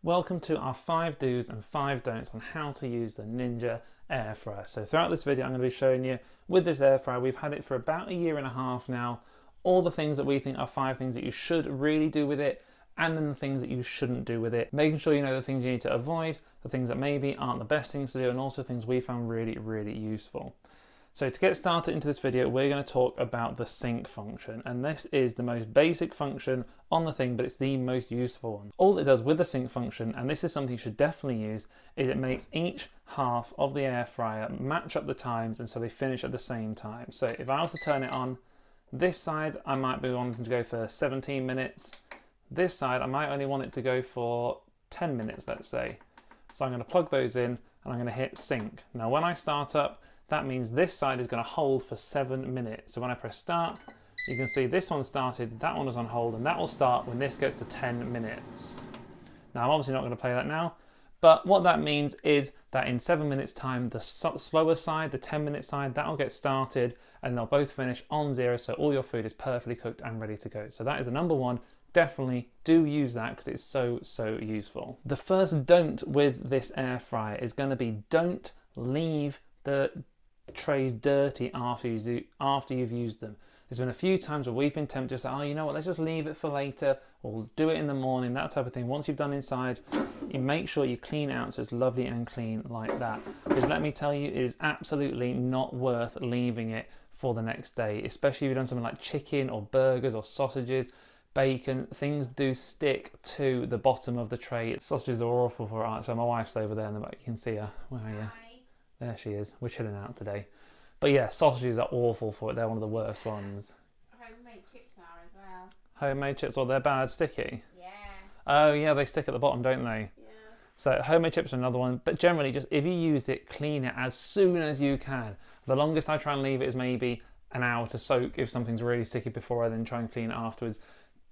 Welcome to our 5 do's and 5 don'ts on how to use the Ninja air fryer. So throughout this video I'm going to be showing you with this air fryer, we've had it for about a year and a half now, all the things that we think are 5 things that you should really do with it, and then the things that you shouldn't do with it, making sure you know the things you need to avoid, the things that maybe aren't the best things to do, and also things we found really useful. So to get started into this video, we're going to talk about the sync function, and this is the most basic function on the thing, but it's the most useful one. All it does with the sync function, and this is something you should definitely use, is it makes each half of the air fryer match up the times, and so they finish at the same time. So if I was to turn it on, this side I might be wanting to go for 17 minutes, this side I might only want it to go for 10 minutes, let's say. So I'm going to plug those in and I'm going to hit sync. Now when I start up, that means this side is going to hold for 7 minutes. So when I press start, you can see this one started, that one is on hold, and that will start when this gets to 10 minutes. Now I'm obviously not going to play that now, but what that means is that in 7 minutes time, the slower side, the 10-minute side, that will get started and they'll both finish on 0, so all your food is perfectly cooked and ready to go. So that is the number one. Definitely do use that because it's so useful. The first don't with this air fryer is going to be don't leave the trays dirty after you've used them. There's been a few times where we've been tempted to say, oh, you know what, let's just leave it for later, or do it in the morning, that type of thing. Once you've done inside, you make sure you clean it out so it's lovely and clean like that. Because let me tell you, it is absolutely not worth leaving it for the next day, especially if you've done something like chicken or burgers or sausages, bacon. Things do stick to the bottom of the tray. Sausages are awful for it. So my wife's over there in the back, you can see her. Where are you? There she is. We're chilling out today. But yeah, sausages are awful for it. They're one of the worst ones. Homemade chips are as well. Homemade chips, well, they're bad, sticky. Yeah. Oh yeah, they stick at the bottom, don't they? Yeah. So homemade chips are another one. But generally, just if you used it, clean it as soon as you can. The longest I try and leave it is maybe an hour to soak if something's really sticky before I then try and clean it afterwards.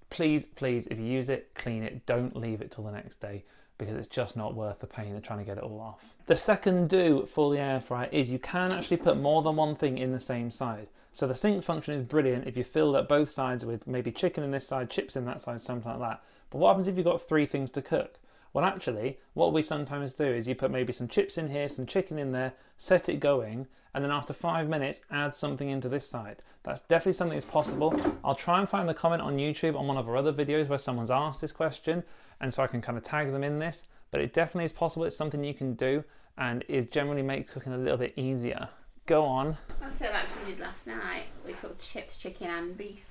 Please, if you use it, clean it. Don't leave it till the next day, because it's just not worth the pain of trying to get it all off. The second do for the air fryer is you can actually put more than one thing in the same side. So the sync function is brilliant if you filled up both sides with maybe chicken in this side, chips in that side, something like that. But what happens if you've got 3 things to cook? Well, actually, what we sometimes do is you put maybe some chips in here, some chicken in there, set it going, and then after 5 minutes, add something into this side. That's definitely something that's possible. I'll try and find the comment on YouTube on one of our other videos where someone's asked this question, and so I can kind of tag them in this, but it definitely is possible. It's something you can do, and it generally makes cooking a little bit easier. Go on. Also, like we did last night, we cooked chips, chicken and beef.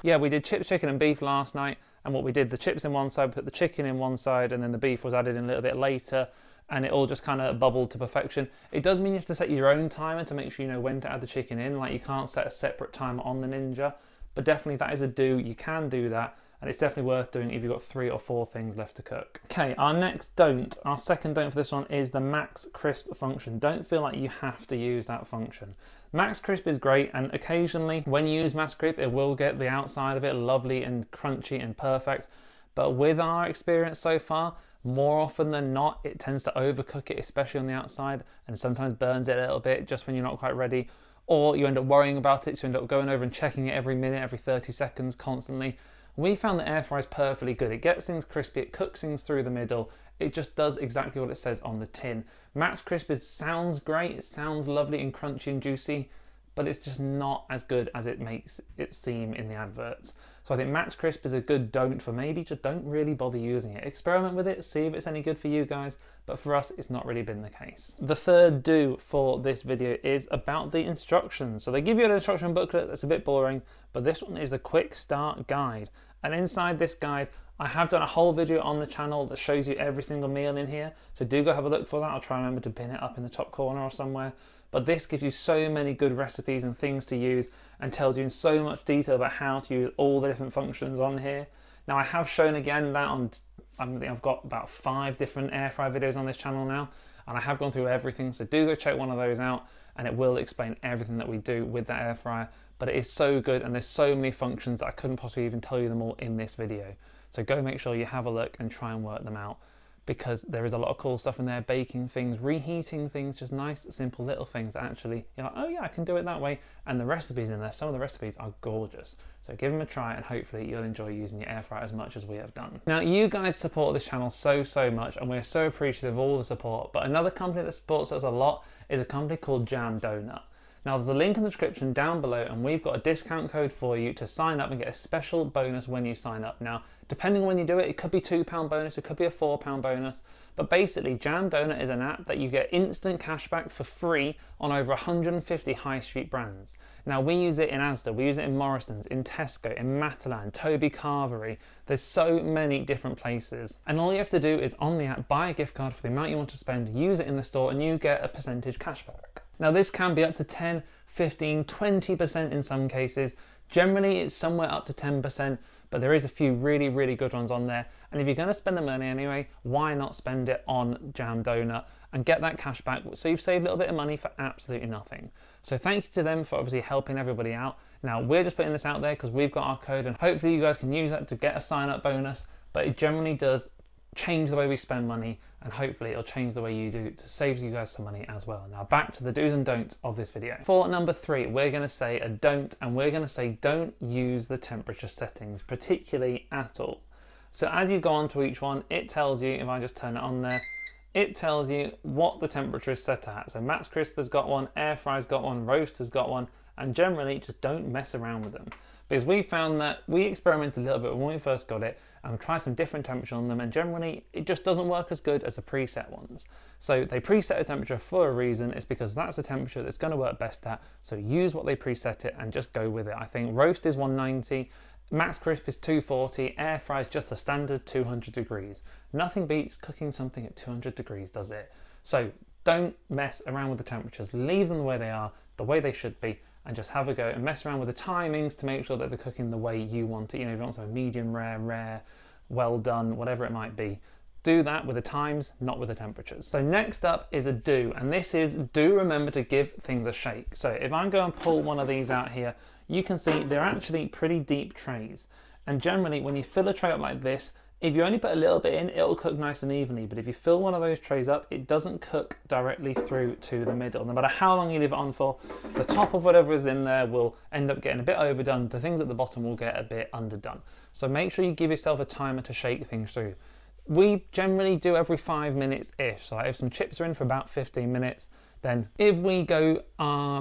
Yeah, we did chips, chicken and beef last night, and what we did, the chips in one side, put the chicken in one side, and then the beef was added in a little bit later, and it all just kind of bubbled to perfection. It does mean you have to set your own timer to make sure you know when to add the chicken in, like you can't set a separate timer on the Ninja, but definitely that is a do. You can do that, and it's definitely worth doing if you've got 3 or 4 things left to cook. Okay, our next don't, our second don't for this one is the max crisp function. Don't feel like you have to use that function. Max crisp is great, and occasionally when you use max crisp, it will get the outside of it lovely and crunchy and perfect. But with our experience so far, more often than not, it tends to overcook it, especially on the outside, and sometimes burns it a little bit just when you're not quite ready. Or you end up worrying about it, so you end up going over and checking it every minute, every 30 seconds constantly. We found the air fryer is perfectly good. It gets things crispy, it cooks things through the middle. It just does exactly what it says on the tin. Max crisp sounds great, it sounds lovely and crunchy and juicy, but it's just not as good as it makes it seem in the adverts. So I think max crisp is a good don't for maybe just don't really bother using it. Experiment with it, see if it's any good for you guys, but for us, it's not really been the case. The third do for this video is about the instructions. So they give you an instruction booklet that's a bit boring, but this one is a quick start guide. And inside this guide, I have done a whole video on the channel that shows you every single meal in here. So do go have a look for that. I'll try and remember to pin it up in the top corner or somewhere. But this gives you so many good recipes and things to use and tells you in so much detail about how to use all the different functions on here. Now I have shown again that on, I think I've got about 5 different air fry videos on this channel now, and I have gone through everything, so do go check one of those out and it will explain everything that we do with that air fryer. But it is so good and there's so many functions that I couldn't possibly even tell you them all in this video. So go make sure you have a look and try and work them out. because there is a lot of cool stuff in there, baking things, reheating things, just nice, simple little things that actually, you're like, oh yeah, I can do it that way. And the recipes in there, some of the recipes are gorgeous. So give them a try and hopefully you'll enjoy using your air fryer as much as we have done. Now, you guys support this channel so much, and we're so appreciative of all the support. But another company that supports us a lot is a company called Jam Donut. Now, there's a link in the description down below, and we've got a discount code for you to sign up and get a special bonus when you sign up. Now, depending on when you do it, it could be £2 bonus, it could be a £4 bonus, but basically Jam Donut is an app that you get instant cashback for free on over 150 high street brands. Now, we use it in Asda, we use it in Morrison's, in Tesco, in Matalan, Toby Carvery. There's so many different places. And all you have to do is on the app, buy a gift card for the amount you want to spend, use it in the store, and you get a percentage cashback. Now, this can be up to 10, 15, 20% in some cases. Generally, it's somewhere up to 10%, but there is a few really good ones on there. And if you're going to spend the money anyway, why not spend it on Jam Donut and get that cash back, so you've saved a little bit of money for absolutely nothing. So thank you to them for obviously helping everybody out. Now, we're just putting this out there because we've got our code, and hopefully you guys can use that to get a sign-up bonus, but it generally does change the way we spend money, and hopefully it'll change the way you do to save you guys some money as well. Now, back to the do's and don'ts of this video. For number 3, we're going to say a don't, and we're going to say don't use the temperature settings, particularly at all. So as you go on to each one, it tells you, if I just turn it on there, it tells you what the temperature is set at. So Max Crisper's got one, Air Fry's got one, Roaster's got one, and generally just don't mess around with them. Because we found that we experimented a little bit when we first got it and tried some different temperature on them, and generally it just doesn't work as good as the preset ones. So they preset a temperature for a reason. It's because that's the temperature that's going to work best at. So use what they preset it and just go with it. I think Roast is 190, Max Crisp is 240, Air Fry is just a standard 200 degrees. Nothing beats cooking something at 200 degrees, does it? So don't mess around with the temperatures. Leave them the way they are, the way they should be, and just have a go and mess around with the timings to make sure that they're cooking the way you want it. You know, if you want something medium rare, rare, well done, whatever it might be, do that with the times, not with the temperatures. So next up is a do, and this is do remember to give things a shake. So if I go and pull one of these out here, you can see they're actually pretty deep trays. And generally when you fill a tray up like this, if you only put a little bit in, it'll cook nice and evenly. But if you fill one of those trays up, it doesn't cook directly through to the middle. No matter how long you leave it on for, the top of whatever is in there will end up getting a bit overdone. The things at the bottom will get a bit underdone. So make sure you give yourself a timer to shake things through. We generally do every 5 minutes-ish. So like if some chips are in for about 15 minutes, then if we go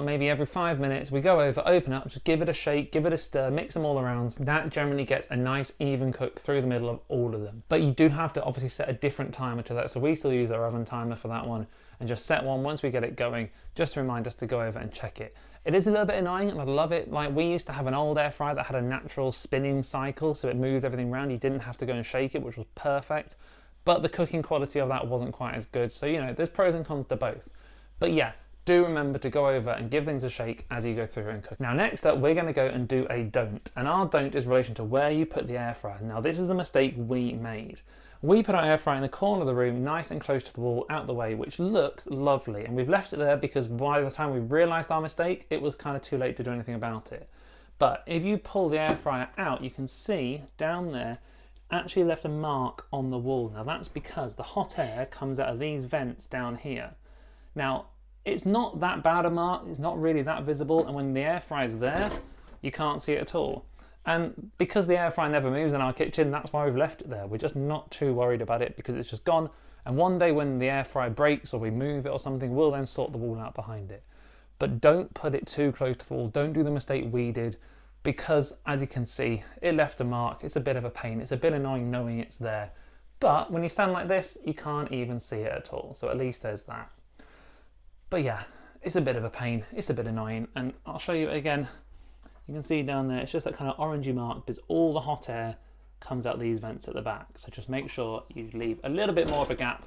maybe every 5 minutes, we go over, open up, just give it a shake, give it a stir, mix them all around. That generally gets a nice even cook through the middle of all of them. But you do have to obviously set a different timer to that. So we still use our oven timer for that one, and just set one once we get it going, just to remind us to go over and check it. It is a little bit annoying, and I love it. Like, we used to have an old air fryer that had a natural spinning cycle, so it moved everything around. You didn't have to go and shake it, which was perfect. But the cooking quality of that wasn't quite as good. So, you know, there's pros and cons to both. But yeah, do remember to go over and give things a shake as you go through and cook. Now, next up, we're going to go and do a don't. And our don't is in relation to where you put the air fryer. Now, this is the mistake we made. We put our air fryer in the corner of the room, nice and close to the wall, out the way, which looks lovely. And we've left it there because by the time we realised our mistake, it was kind of too late to do anything about it. But if you pull the air fryer out, you can see down there, actually left a mark on the wall. Now, that's because the hot air comes out of these vents down here. Now, it's not that bad a mark, it's not really that visible, and when the air fryer's there, you can't see it at all. And because the air fryer never moves in our kitchen, that's why we've left it there. We're just not too worried about it because it's just gone. And one day when the air fryer breaks or we move it or something, we'll then sort the wall out behind it. But don't put it too close to the wall. Don't do the mistake we did, because as you can see, it left a mark. It's a bit of a pain. It's a bit annoying knowing it's there. But when you stand like this, you can't even see it at all. So at least there's that. But yeah, it's a bit of a pain. It's a bit annoying. And I'll show you again. You can see down there, it's just that kind of orangey mark because all the hot air comes out these vents at the back. So just make sure you leave a little bit more of a gap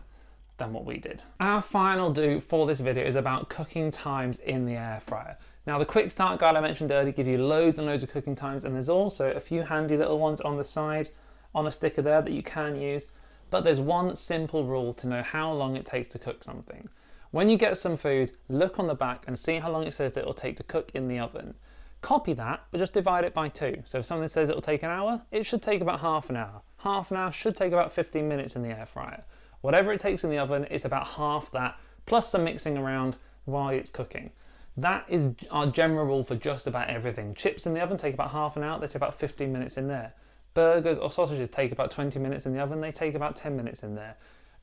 than what we did. Our final do for this video is about cooking times in the air fryer. Now, the quick start guide I mentioned earlier give you loads and loads of cooking times, and there's also a few handy little ones on the side on a sticker there that you can use. But there's one simple rule to know how long it takes to cook something. When you get some food, look on the back and see how long it says that it'll take to cook in the oven. Copy that, but just divide it by 2. So if something says it'll take an hour, it should take about half an hour. Half an hour should take about 15 minutes in the air fryer. Whatever it takes in the oven, it's about half that, plus some mixing around while it's cooking. That is our general rule for just about everything. Chips in the oven take about half an hour, they take about 15 minutes in there. Burgers or sausages take about 20 minutes in the oven, they take about 10 minutes in there.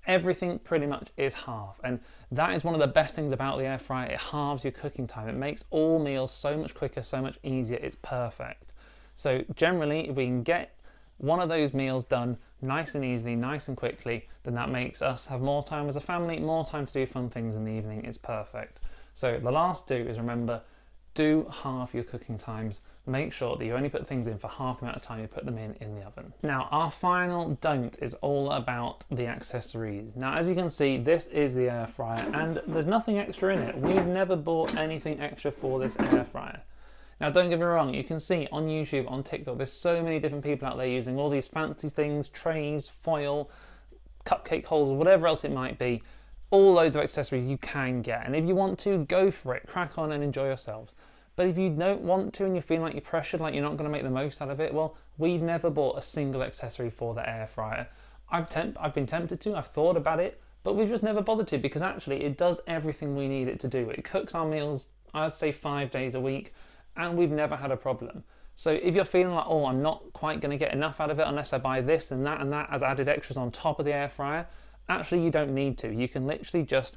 Everything pretty much is half, and that is one of the best things about the air fryer. It halves your cooking time. It makes all meals so much quicker, so much easier. It's perfect. So generally, if we can get one of those meals done nice and easily, nice and quickly, then that makes us have more time as a family, more time to do fun things in the evening. It's perfect. So the last do is, remember, do half your cooking times. Make sure that you only put things in for half the amount of time you put them in the oven. Now, our final don't is all about the accessories. Now, as you can see, this is the air fryer and there's nothing extra in it. We've never bought anything extra for this air fryer. Now, don't get me wrong, you can see on YouTube, on TikTok, there's so many different people out there using all these fancy things, trays, foil, cupcake holders, whatever else it might be. All loads of accessories you can get. And if you want to, go for it, crack on and enjoy yourselves. But if you don't want to and you feel like you're pressured, like you're not going to make the most out of it, well, we've never bought a single accessory for the air fryer. I've been tempted to, I've thought about it, but we've just never bothered to, because actually it does everything we need it to do. It cooks our meals, I'd say 5 days a week, and we've never had a problem. So if you're feeling like, oh, I'm not quite going to get enough out of it unless I buy this and that as added extras on top of the air fryer, actually you don't need to. You can literally just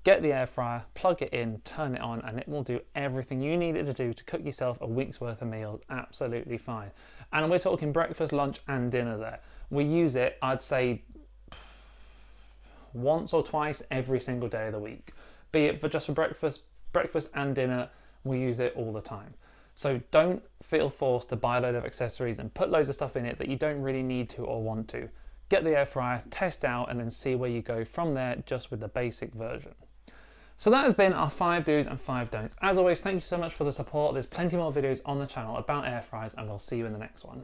get the air fryer, plug it in, turn it on, and it will do everything you need it to do to cook yourself a week's worth of meals absolutely fine. And we're talking breakfast, lunch, and dinner there. We use it, I'd say, once or twice every single day of the week. Be it just for breakfast and dinner, we use it all the time. So don't feel forced to buy a load of accessories and put loads of stuff in it that you don't really need to or want to. Get the air fryer, test out, and then see where you go from there just with the basic version. So that has been our 5 do's and 5 don'ts. As always, thank you so much for the support. There's plenty more videos on the channel about air fryers, and we'll see you in the next one.